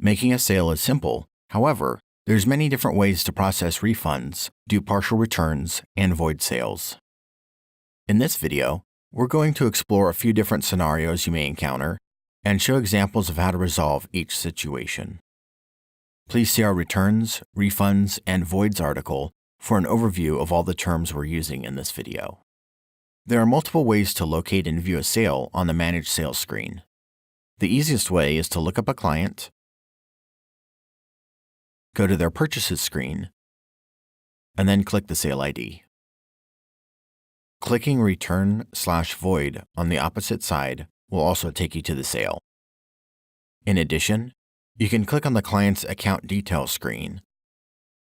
Making a sale is simple. However, there's many different ways to process refunds, do partial returns, and void sales. In this video, we're going to explore a few different scenarios you may encounter and show examples of how to resolve each situation. Please see our returns, refunds, and voids article for an overview of all the terms we're using in this video. There are multiple ways to locate and view a sale on the Manage Sales screen. The easiest way is to look up a client, go to their Purchases screen, and then click the sale ID. Clicking Return/Void on the opposite side will also take you to the sale. In addition, you can click on the client's account details screen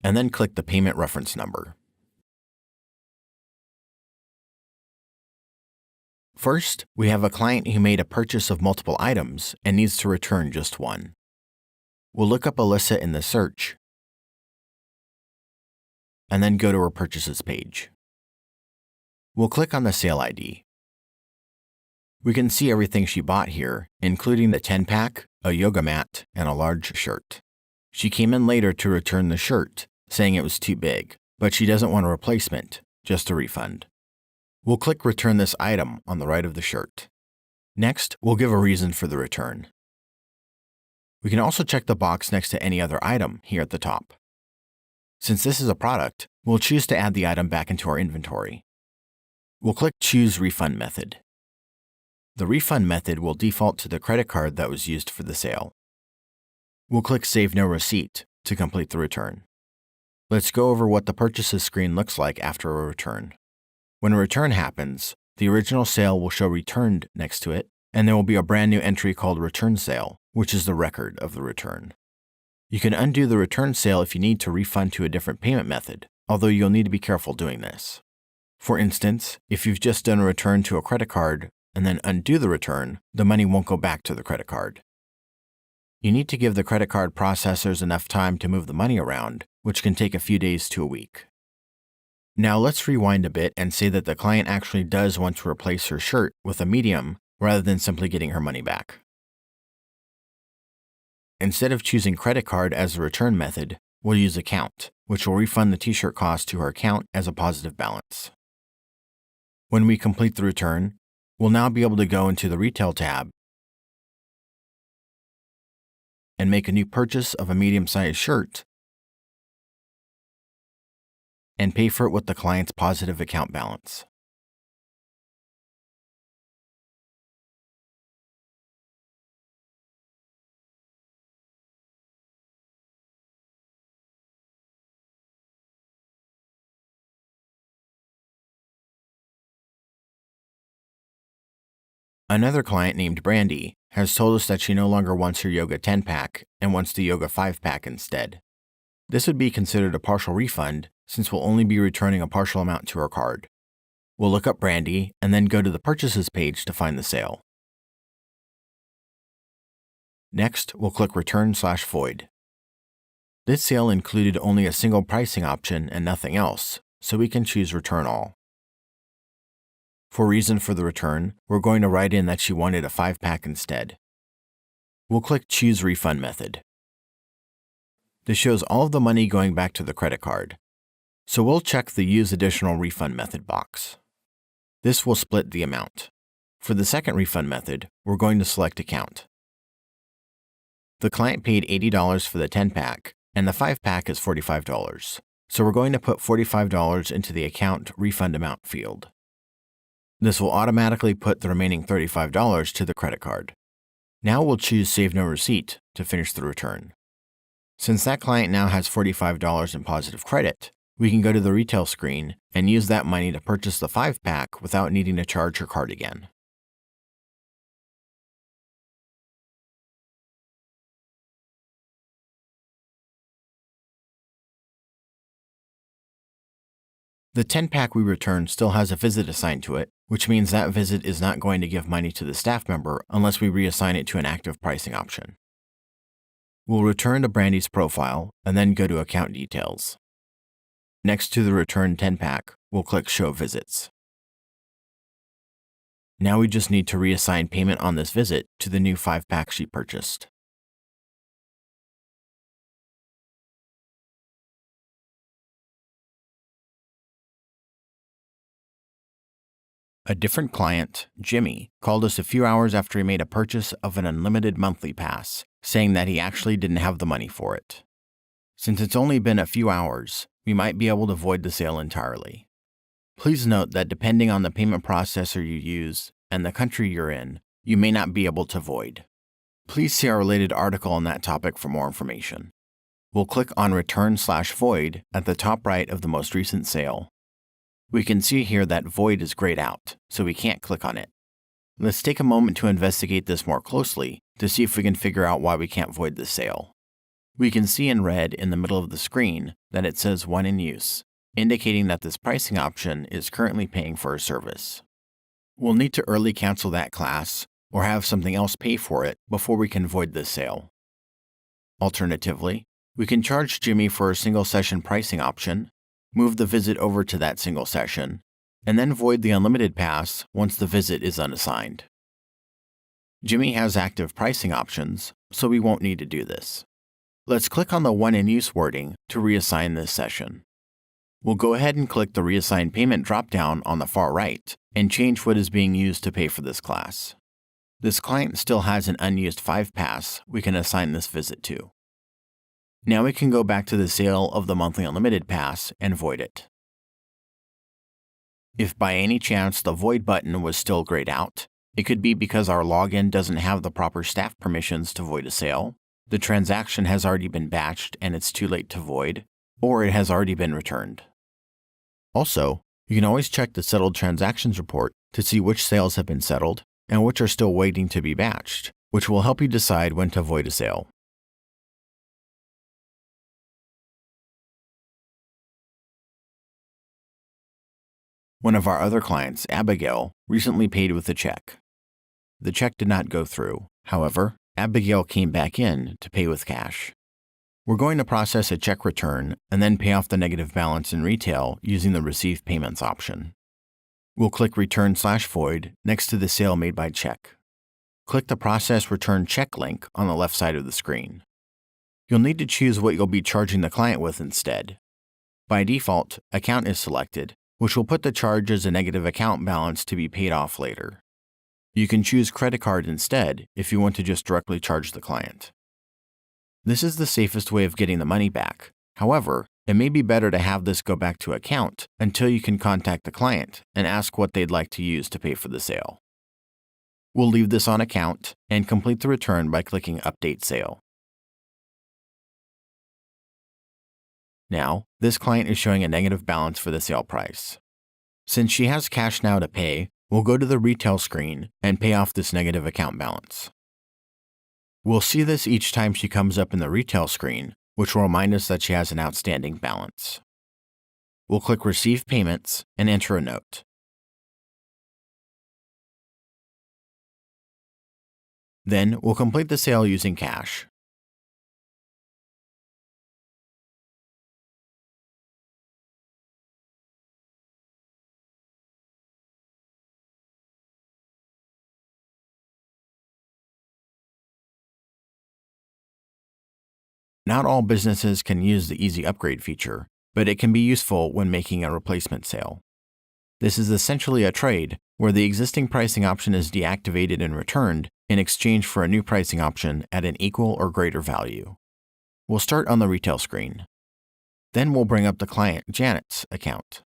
and then click the payment reference number. First, we have a client who made a purchase of multiple items and needs to return just one. We'll look up Alyssa in the search and then go to her purchases page. We'll click on the sale ID. We can see everything she bought here, including the 10-pack, a yoga mat, and a large shirt. She came in later to return the shirt, saying it was too big, but she doesn't want a replacement, just a refund. We'll click Return this item on the right of the shirt. Next, we'll give a reason for the return. We can also check the box next to any other item here at the top. Since this is a product, we'll choose to add the item back into our inventory. We'll click Choose Refund Method. The refund method will default to the credit card that was used for the sale. We'll click Save No Receipt to complete the return. Let's go over what the purchases screen looks like after a return. When a return happens, the original sale will show Returned next to it, and there will be a brand new entry called Return Sale, which is the record of the return. You can undo the return sale if you need to refund to a different payment method, although you'll need to be careful doing this. For instance, if you've just done a return to a credit card and then undo the return, the money won't go back to the credit card. You need to give the credit card processors enough time to move the money around, which can take a few days to a week. Now let's rewind a bit and say that the client actually does want to replace her shirt with a medium rather than simply getting her money back. Instead of choosing credit card as the return method, we'll use account, which will refund the t-shirt cost to her account as a positive balance. When we complete the return, we'll now be able to go into the Retail tab and make a new purchase of a medium-sized shirt and pay for it with the client's positive account balance. Another client named Brandy has told us that she no longer wants her Yoga 10-pack and wants the Yoga 5-pack instead. This would be considered a partial refund since we'll only be returning a partial amount to her card. We'll look up Brandy and then go to the Purchases page to find the sale. Next, we'll click Return/Void. This sale included only a single pricing option and nothing else, so we can choose Return All. For reason for the return, we're going to write in that she wanted a 5-pack instead. We'll click Choose Refund Method. This shows all of the money going back to the credit card, so we'll check the Use Additional Refund Method box. This will split the amount. For the second refund method, we're going to select Account. The client paid $80 for the 10-pack, and the 5-pack is $45, so we're going to put $45 into the Account Refund Amount field. This will automatically put the remaining $35 to the credit card. Now we'll choose Save No Receipt to finish the return. Since that client now has $45 in positive credit, we can go to the Retail screen and use that money to purchase the 5-pack without needing to charge her card again. The 10-pack we returned still has a visit assigned to it, which means that visit is not going to give money to the staff member unless we reassign it to an active pricing option. We'll return to Brandy's profile and then go to Account Details. Next to the returned 10-pack, we'll click Show Visits. Now we just need to reassign payment on this visit to the new 5-pack she purchased. A different client, Jimmy, called us a few hours after he made a purchase of an unlimited monthly pass, saying that he actually didn't have the money for it. Since it's only been a few hours, we might be able to void the sale entirely. Please note that depending on the payment processor you use and the country you're in, you may not be able to void. Please see our related article on that topic for more information. We'll click on Return/Void at the top right of the most recent sale. We can see here that void is grayed out, so we can't click on it. Let's take a moment to investigate this more closely to see if we can figure out why we can't void the sale. We can see in red in the middle of the screen that it says "One in use," indicating that this pricing option is currently paying for a service. We'll need to early cancel that class or have something else pay for it before we can void this sale. Alternatively, we can charge Jimmy for a single session pricing option, move the visit over to that single session, and then void the unlimited pass once the visit is unassigned. Jimmy has active pricing options, so we won't need to do this. Let's click on the "One in use" wording to reassign this session. We'll go ahead and click the Reassign Payment dropdown on the far right and change what is being used to pay for this class. This client still has an unused 5 pass we can assign this visit to. Now we can go back to the sale of the monthly unlimited pass and void it. If by any chance the void button was still grayed out, it could be because our login doesn't have the proper staff permissions to void a sale, the transaction has already been batched and it's too late to void, or it has already been returned. Also, you can always check the Settled Transactions report to see which sales have been settled and which are still waiting to be batched, which will help you decide when to void a sale. One of our other clients, Abigail, recently paid with a check. The check did not go through. However, Abigail came back in to pay with cash. We're going to process a check return and then pay off the negative balance in retail using the Receive Payments option. We'll click Return/Void next to the sale made by check. Click the Process Return Check link on the left side of the screen. You'll need to choose what you'll be charging the client with instead. By default, Account is selected, which will put the charge as a negative account balance to be paid off later. You can choose credit card instead if you want to just directly charge the client. This is the safest way of getting the money back. However, it may be better to have this go back to account until you can contact the client and ask what they'd like to use to pay for the sale. We'll leave this on account and complete the return by clicking Update Sale. Now, this client is showing a negative balance for the sale price. Since she has cash now to pay, we'll go to the retail screen and pay off this negative account balance. We'll see this each time she comes up in the retail screen, which will remind us that she has an outstanding balance. We'll click Receive Payments and enter a note. Then we'll complete the sale using cash. Not all businesses can use the Easy Upgrade feature, but it can be useful when making a replacement sale. This is essentially a trade where the existing pricing option is deactivated and returned in exchange for a new pricing option at an equal or greater value. We'll start on the retail screen. Then we'll bring up the client Janet's account.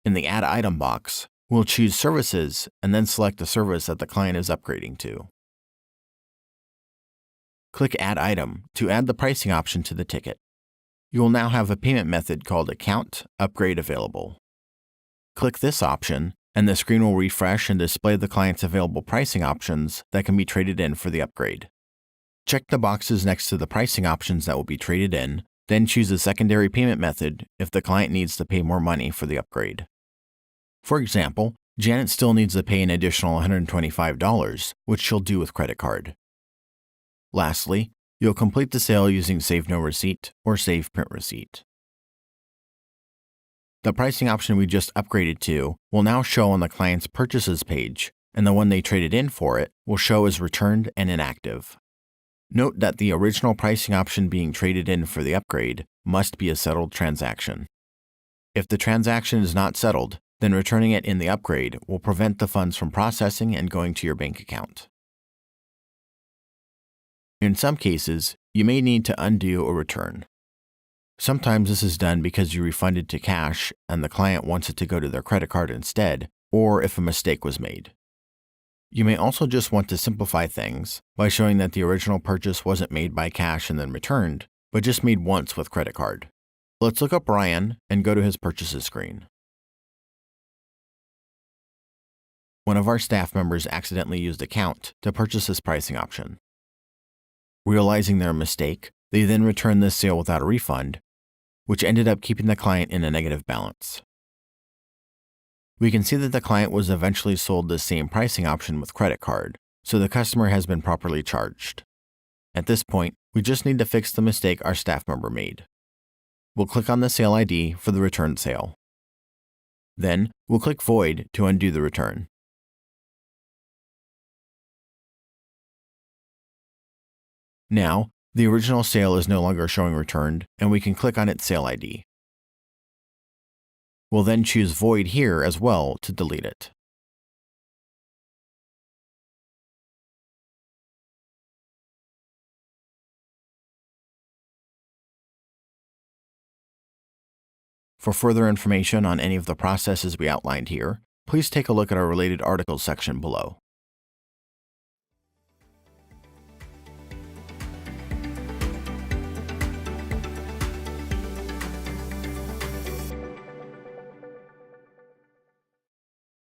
In the Add Item box, we'll choose Services and then select the service that the client is upgrading to. Click Add Item to add the pricing option to the ticket. You will now have a payment method called Account Upgrade available. Click this option, and the screen will refresh and display the client's available pricing options that can be traded in for the upgrade. Check the boxes next to the pricing options that will be traded in, then choose a secondary payment method if the client needs to pay more money for the upgrade. For example, Janet still needs to pay an additional $125, which she'll do with credit card. Lastly, you'll complete the sale using Save No Receipt or Save Print Receipt. The pricing option we just upgraded to will now show on the client's Purchases page, and the one they traded in for it will show as returned and inactive. Note that the original pricing option being traded in for the upgrade must be a settled transaction. If the transaction is not settled, then returning it in the upgrade will prevent the funds from processing and going to your bank account. In some cases, you may need to undo a return. Sometimes this is done because you refunded to cash and the client wants it to go to their credit card instead, or if a mistake was made. You may also just want to simplify things by showing that the original purchase wasn't made by cash and then returned, but just made once with credit card. Let's look up Ryan and go to his purchases screen. One of our staff members accidentally used a count to purchase this pricing option. Realizing their mistake, they then returned this sale without a refund, which ended up keeping the client in a negative balance. We can see that the client was eventually sold the same pricing option with credit card, so the customer has been properly charged. At this point, we just need to fix the mistake our staff member made. We'll click on the sale ID for the returned sale. Then, we'll click Void to undo the return. Now, the original sale is no longer showing returned, and we can click on its sale ID. We'll then choose Void here as well to delete it. For further information on any of the processes we outlined here, please take a look at our related articles section below.